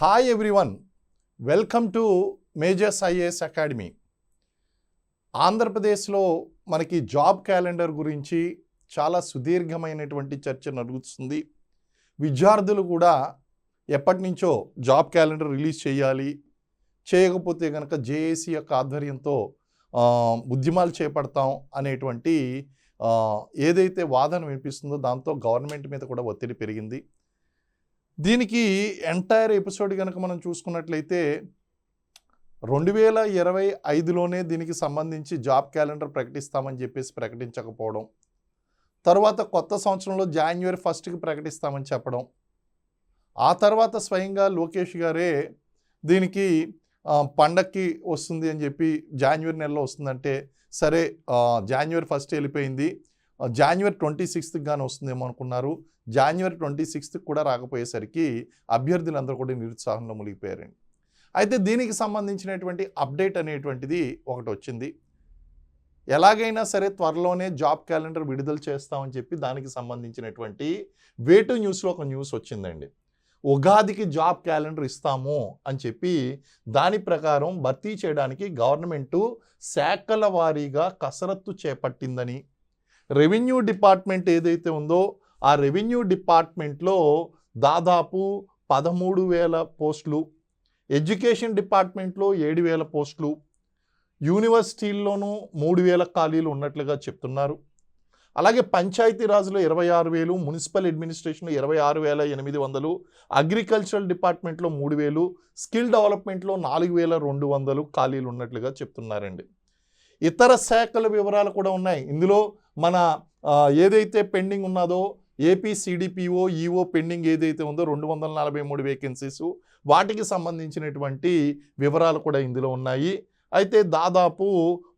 Hi everyone, welcome to Majors IAS academy. ఆంధ్రప్రదేశ్లో మనకి job calendar గురించి చాలా సుదీర్ఘమైనటువంటి చర్చ నడుస్తుంది. విద్యార్థులు కూడా ఎప్పటి నుంచో జాబ్ క్యాలెండర్ రిలీజ్ చేయాలి, చేయకపోతే కనుక జేఏసీ యొక్క ఆధ్వర్యంతో ఉద్యమాలు చేపడతాం అనేటువంటి ఏదైతే వాదన వినిపిస్తుందో దాంతో గవర్నమెంట్ మీద కూడా ఒత్తిడి పెరిగింది. దీనికి ఎంటైర్ ఎపిసోడ్ కనుక మనం చూసుకున్నట్లయితే 2025లోనే దీనికి సంబంధించి జాబ్ క్యాలెండర్ ప్రకటిస్తామని చెప్పేసి ప్రకటించకపోవడం, తర్వాత కొత్త సంవత్సరంలో January 1st ప్రకటిస్తామని చెప్పడం, ఆ తర్వాత స్వయంగా లోకేష్ గారే దీనికి పండక్కి వస్తుంది అని చెప్పి January నెలలో వస్తుందంటే సరే January 1st వెళ్ళిపోయింది, January 26th కానీ వస్తుందేమో అనుకున్నారు. January 26th కూడా రాకపోయేసరికి అభ్యర్థులందరూ కూడా నిరుత్సాహంలో మునిగిపోయారండి. అయితే దీనికి సంబంధించినటువంటి అప్డేట్ అనేటువంటిది ఒకటి వచ్చింది. ఎలాగైనా సరే త్వరలోనే జాబ్ క్యాలెండర్ విడుదల చేస్తామని చెప్పి దానికి సంబంధించినటువంటి వేటు న్యూస్లో ఒక న్యూస్ వచ్చిందండి. ఉగాదికి జాబ్ క్యాలెండర్ ఇస్తాము అని చెప్పి దాని ప్రకారం భర్తీ చేయడానికి గవర్నమెంటు శాఖల వారీగా కసరత్తు చేపట్టిందని, రెవెన్యూ డిపార్ట్మెంట్ ఏదైతే ఉందో ఆ రెవెన్యూ డిపార్ట్మెంట్లో దాదాపు 13,000 పోస్టులు, ఎడ్యుకేషన్ డిపార్ట్మెంట్లో 7,000 పోస్టులు, యూనివర్సిటీల్లోనూ 3,000 ఖాళీలు ఉన్నట్లుగా చెప్తున్నారు. అలాగే పంచాయతీరాజ్లో 26,000, మున్సిపల్ అడ్మినిస్ట్రేషన్లో 26,800, అగ్రికల్చరల్ డిపార్ట్మెంట్లో 3,000, స్కిల్ డెవలప్మెంట్లో 4,200 ఖాళీలు ఉన్నట్లుగా చెప్తున్నారండి. ఇతర శాఖల వివరాలు కూడా ఉన్నాయి ఇందులో. మన ఏదైతే పెండింగ్ ఉన్నదో ఏపీ సిడిపిఓ ఈఓ పెండింగ్ ఏదైతే ఉందో 243 వేకెన్సీస్, వాటికి సంబంధించినటువంటి వివరాలు కూడా ఇందులో ఉన్నాయి. అయితే దాదాపు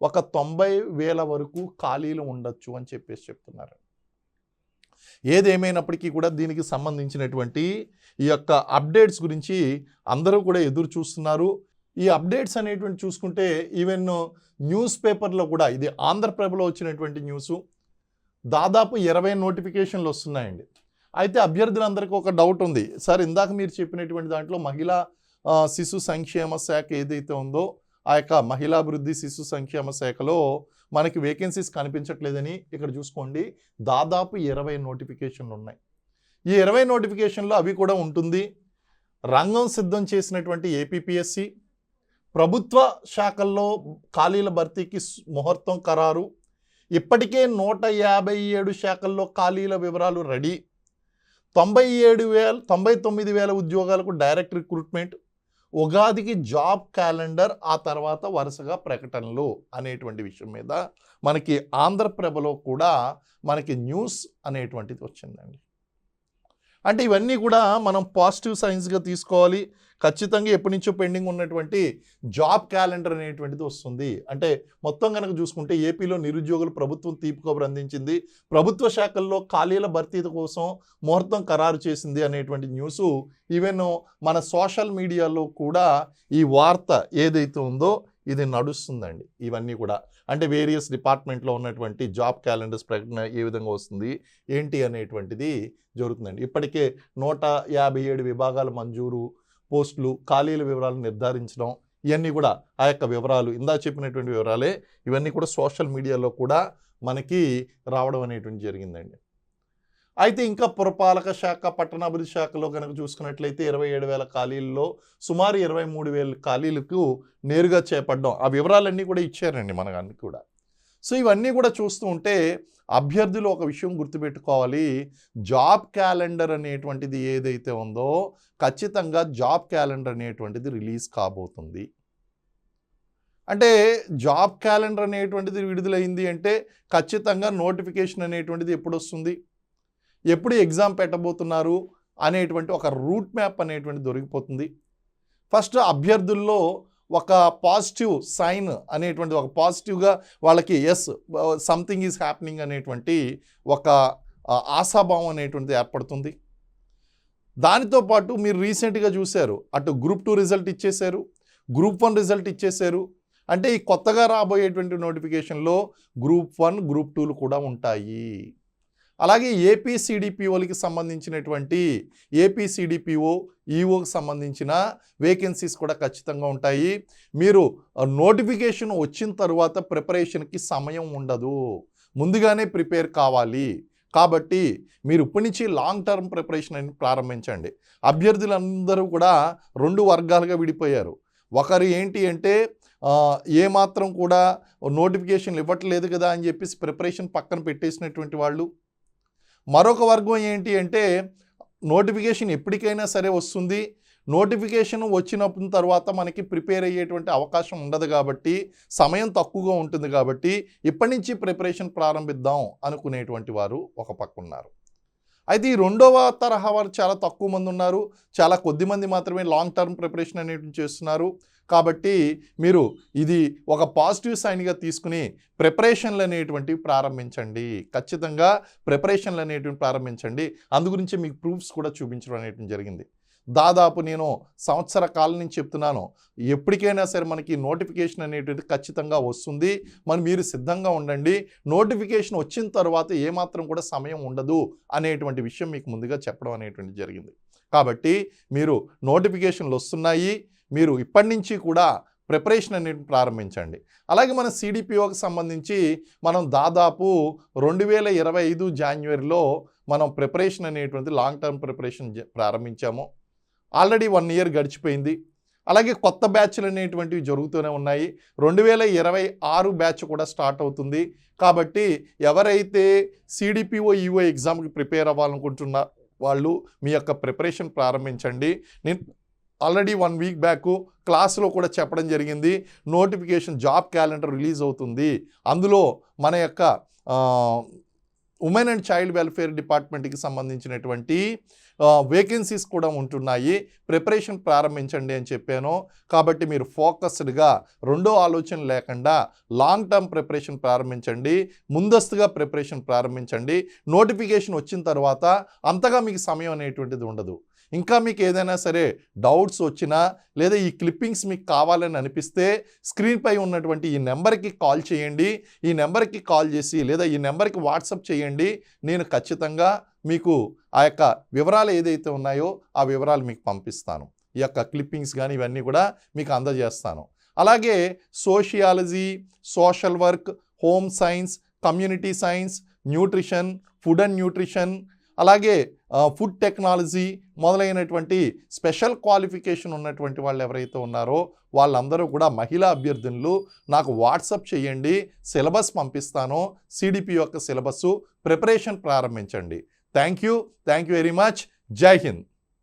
ఒక 90,000 వరకు ఖాళీలు ఉండొచ్చు అని చెప్పేసి చెప్తున్నారు. ఏదేమైనప్పటికీ కూడా దీనికి సంబంధించినటువంటి ఈ యొక్క అప్డేట్స్ గురించి అందరూ కూడా ఎదురు చూస్తున్నారు. ఈ అప్డేట్స్ అనేటువంటి చూసుకుంటే ఈవెన్ న్యూస్ పేపర్లో కూడా, ఇది ఆంధ్రప్రభలో వచ్చినటువంటి న్యూసు, దాదాపు 20 నోటిఫికేషన్లు వస్తున్నాయండి. అయితే అభ్యర్థులందరికీ ఒక డౌట్ ఉంది, సార్ ఇందాక మీరు చెప్పినటువంటి దాంట్లో మహిళా శిశు సంక్షేమ శాఖ ఏదైతే ఉందో ఆ యొక్క మహిళాభివృద్ధి శిశు సంక్షేమ శాఖలో మనకి వేకెన్సీస్ కనిపించట్లేదని ఇక్కడ చూసుకోండి, దాదాపు 20 నోటిఫికేషన్లు ఉన్నాయి. ఈ 20 నోటిఫికేషన్లు అవి కూడా ఉంటుంది. రంగం సిద్ధం చేసినటువంటి ఏపీపీఎస్సి, ప్రభుత్వ శాఖల్లో ఖాళీల భర్తీకి ముహూర్తం ఖరారు, ఇప్పటికే 157 శాఖల్లో ఖాళీల వివరాలు రెడీ, 99,000 ఉద్యోగాలకు డైరెక్ట్ రిక్రూట్మెంట్, ఉగాదికి జాబ్ క్యాలెండర్, ఆ తర్వాత వరుసగా ప్రకటనలు అనేటువంటి విషయం మీద మనకి ఆంధ్రప్రభలో కూడా మనకి న్యూస్ అనేటువంటిది వచ్చిందండి. అంటే ఇవన్నీ కూడా మనం పాజిటివ్ సైన్స్గా తీసుకోవాలి. ఖచ్చితంగా ఎప్పటి నుంచో పెండింగ్ ఉన్నటువంటి జాబ్ క్యాలెండర్ అనేటువంటిది వస్తుంది. అంటే మొత్తం కనుక చూసుకుంటే ఏపీలో నిరుద్యోగులు ప్రభుత్వం తీపి కబురు అందించింది, ప్రభుత్వ శాఖల్లో ఖాళీల భర్తీ కోసం ముహూర్తం ఖరారు చేసింది అనేటువంటి న్యూసు ఈవెన్ మన సోషల్ మీడియాలో కూడా ఈ వార్త ఏదైతే ఉందో ఇది నడుస్తుందండి. ఇవన్నీ కూడా అంటే వేరియస్ డిపార్ట్మెంట్లో ఉన్నటువంటి జాబ్ క్యాలెండర్స్ ప్రకటన ఏ విధంగా వస్తుంది ఏంటి అనేటువంటిది జరుగుతుందండి. ఇప్పటికే 157 విభాగాల మంజూరు, పోస్టులు, ఖాళీల వివరాలు నిర్ధారించడం, ఇవన్నీ కూడా ఆ యొక్క వివరాలు ఇందా చెప్పినటువంటి వివరాలే. ఇవన్నీ కూడా సోషల్ మీడియాలో కూడా మనకి రావడం అనేటువంటి జరిగిందండి. అయితే ఇంకా పురపాలక శాఖ, పట్టణాభివృద్ధి శాఖలో కనుక చూసుకున్నట్లయితే 27,000 ఖాళీల్లో సుమారు 23,000 ఖాళీలకు నేరుగా చేపట్టడం, ఆ వివరాలన్నీ కూడా ఇచ్చారండి మనకు కూడా. సో ఇవన్నీ కూడా చూస్తూ ఉంటే అభ్యర్థులు ఒక విషయం గుర్తుపెట్టుకోవాలి, జాబ్ క్యాలెండర్ అనేటువంటిది ఏదైతే ఉందో ఖచ్చితంగా జాబ్ క్యాలెండర్ అనేటువంటిది రిలీజ్ కాబోతుంది. అంటే జాబ్ క్యాలెండర్ అనేటువంటిది విడుదలైంది అంటే ఖచ్చితంగా నోటిఫికేషన్ అనేటువంటిది ఎప్పుడు వస్తుంది, ఎప్పుడు ఎగ్జామ్ పెట్టబోతున్నారు అనేటువంటి ఒక రూట్ మ్యాప్ అనేటువంటిది దొరికిపోతుంది. ఫస్ట్ అభ్యర్థుల్లో ఒక పాజిటివ్ సైన్ అనేటువంటి, ఒక పాజిటివ్గా వాళ్ళకి ఎస్ సంథింగ్ ఈజ్ హ్యాపెనింగ్ అనేటువంటి ఒక ఆశాభావం అనేటువంటిది ఏర్పడుతుంది. దానితో పాటు మీరు రీసెంట్గా చూశారు, అటు గ్రూప్ 2 రిజల్ట్ ఇచ్చేశారు, గ్రూప్ 1 రిజల్ట్ ఇచ్చేశారు. అంటే ఈ కొత్తగా రాబోయేటువంటి నోటిఫికేషన్లో గ్రూప్ 1, గ్రూప్ 2లు కూడా ఉంటాయి. అలాగే ఏపీ సిడిపిఓలకి సంబంధించినటువంటి ఏపీ సిడిపిఓ ఈఓకి సంబంధించిన వేకెన్సీస్ కూడా ఖచ్చితంగా ఉంటాయి. మీరు నోటిఫికేషన్ వచ్చిన తర్వాత ప్రిపరేషన్కి సమయం ఉండదు, ముందుగానే ప్రిపేర్ కావాలి. కాబట్టి మీరు ఇప్పటి నుంచి లాంగ్ టర్మ్ ప్రిపరేషన్ అని ప్రారంభించండి. అభ్యర్థులందరూ కూడా 2 వర్గాలుగా విడిపోయారు. ఒకరు ఏంటి అంటే ఏమాత్రం కూడా నోటిఫికేషన్లు ఇవ్వట్లేదు కదా అని చెప్పేసి ప్రిపరేషన్ పక్కన పెట్టేసినటువంటి వాళ్ళు. మరొక వర్గం ఏంటి అంటే నోటిఫికేషన్ ఎప్పటికైనా సరే వస్తుంది, నోటిఫికేషన్ వచ్చినప్పుడు తర్వాత మనకి ప్రిపేర్ అయ్యేటువంటి అవకాశం ఉండదు కాబట్టి, సమయం తక్కువగా ఉంటుంది కాబట్టి ఇప్పటి నుంచి ప్రిపరేషన్ ప్రారంభిద్దాం అనుకునేటువంటి వారు ఒక పక్క ఉన్నారు. అయితే ఈ రెండవ తరహా వారు చాలా తక్కువ మంది ఉన్నారు, చాలా కొద్ది మంది మాత్రమే లాంగ్ టర్మ్ ప్రిపరేషన్ అనేటువంటి చేస్తున్నారు. కాబట్టి మీరు ఇది ఒక పాజిటివ్ సైన్గా తీసుకుని ప్రిపరేషన్లు అనేటువంటివి ప్రారంభించండి. ఖచ్చితంగా ప్రిపరేషన్లు అనేటువంటివి ప్రారంభించండి. అందుగురించి మీకు ప్రూఫ్స్ కూడా చూపించడం అనేటువంటి జరిగింది. దాదాపు నేను సంవత్సర కాలం నుంచి చెప్తున్నాను, ఎప్పటికైనా సరే మనకి నోటిఫికేషన్ అనేటువంటిది ఖచ్చితంగా వస్తుంది, మీరు సిద్ధంగా ఉండండి. నోటిఫికేషన్ వచ్చిన తర్వాత ఏమాత్రం కూడా సమయం ఉండదు అనేటువంటి విషయం మీకు ముందుగా చెప్పడం అనేటువంటి జరిగింది. కాబట్టి మీరు నోటిఫికేషన్లు వస్తున్నాయి, మీరు ఇప్పటి నుంచి కూడా ప్రిపరేషన్ అనేది ప్రారంభించండి. అలాగే మన సిడిపిఓకి సంబంధించి మనం దాదాపు 2025 జాన్యువరిలో మనం ప్రిపరేషన్ అనేటువంటి లాంగ్ టర్మ్ ప్రిపరేషన్ ప్రారంభించాము. ఆల్రెడీ 1 ఇయర్ గడిచిపోయింది. అలాగే కొత్త బ్యాచ్లు అనేటువంటివి జరుగుతూనే ఉన్నాయి. 2026 బ్యాచ్ కూడా స్టార్ట్ అవుతుంది. కాబట్టి ఎవరైతే సిడిపిఓ ఈఓ ఎగ్జామ్కి ప్రిపేర్ అవ్వాలనుకుంటున్న వాళ్ళు మీ యొక్క ప్రిపరేషన్ ప్రారంభించండి. నేను ఆల్రెడీ 1 వీక్ బ్యాక్ క్లాస్లో కూడా చెప్పడం జరిగింది, నోటిఫికేషన్ జాబ్ క్యాలెండర్ రిలీజ్ అవుతుంది. అందులో మన యొక్క ఉమెన్ అండ్ చైల్డ్ వెల్ఫేర్ డిపార్ట్మెంట్కి సంబంధించినటువంటి వేకెన్సీస్ కూడా ఉంటున్నాయి, ప్రిపరేషన్ ప్రారంభించండి అని చెప్పాను. కాబట్టి మీరు ఫోకస్డ్గా రెండో ఆలోచన లేకుండా లాంగ్ టర్మ్ ప్రిపరేషన్ ప్రారంభించండి, ముందస్తుగా ప్రిపరేషన్ ప్రారంభించండి. నోటిఫికేషన్ వచ్చిన తర్వాత అంతగా మీకు సమయం అనేటువంటిది ఉండదు. ఇంకా మీకు ఏదైనా సరే డౌట్స్ వచ్చినా లేదా ఈ క్లిప్పింగ్స్ మీకు కావాలని అనిపిస్తే స్క్రీన్పై ఉన్నటువంటి ఈ నెంబర్కి కాల్ చేయండి. ఈ నెంబర్కి కాల్ చేసి లేదా ఈ నెంబర్కి వాట్సాప్ చేయండి. నేను ఖచ్చితంగా మీకు ఆ యొక్క వివరాలు ఏదైతే ఉన్నాయో ఆ వివరాలు మీకు పంపిస్తాను. ఈ యొక్క క్లిప్పింగ్స్ కానీ ఇవన్నీ కూడా మీకు అందజేస్తాను. అలాగే sociology, social work, home science, community science, nutrition, food and nutrition, అలాగే ఫుడ్ టెక్నాలజీ మొదలైనటువంటి స్పెషల్ క్వాలిఫికేషన్ ఉన్నటువంటి వాళ్ళు ఎవరైతే ఉన్నారో వాళ్ళందరూ కూడా మహిళా అభ్యర్థులు నాకు వాట్సాప్ చేయండి, సిలబస్ పంపిస్తాను. సిడిపి యొక్క సిలబస్సు ప్రిపరేషన్ ప్రారంభించండి. Thank you very much. జై హింద్.